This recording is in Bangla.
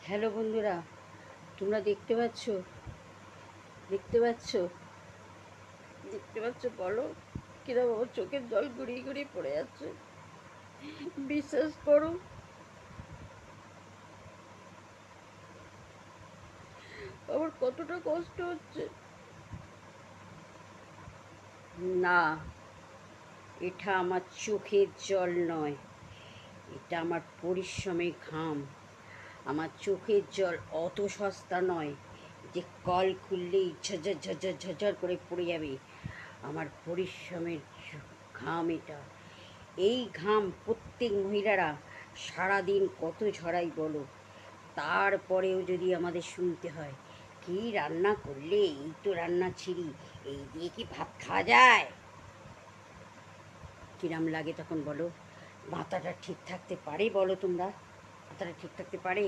হ্যালো বন্ধুরা, তোমরা দেখতে পাচ্ছ? দেখতে পাচ্ছ? দেখতে পাচ্ছ? বলো কিরকম আমার চোখের জল গড়িয়ে গড়িয়ে পড়ে যাচ্ছে। বিশ্বাস করো, আমার কতটা কষ্ট হচ্ছে। না, এটা আমার চোখের জল নয়, এটা আমার পরিশ্রমের ঘাম। আমার চোখের জল অত সস্তা নয় যে কল খুললেই ঝরঝর ঝরঝর ঝরঝর করে পড়ে যাবে। আমার পরিশ্রমের ঘাম এটা। এই ঘাম প্রত্যেক মহিলারা সারাদিন কত ঝরাই বলো, তারপরেও যদি আমাদের শুনতে হয় কি রান্না করলে, এই তো রান্না ছিঁড়ি, এই দিয়ে কি ভাত খাওয়া যায়, কিরাম লাগে তখন বলো? মাথাটা ঠিক থাকতে পারে বলো তোমরা? মাথাটা ঠিক থাকতে পারে?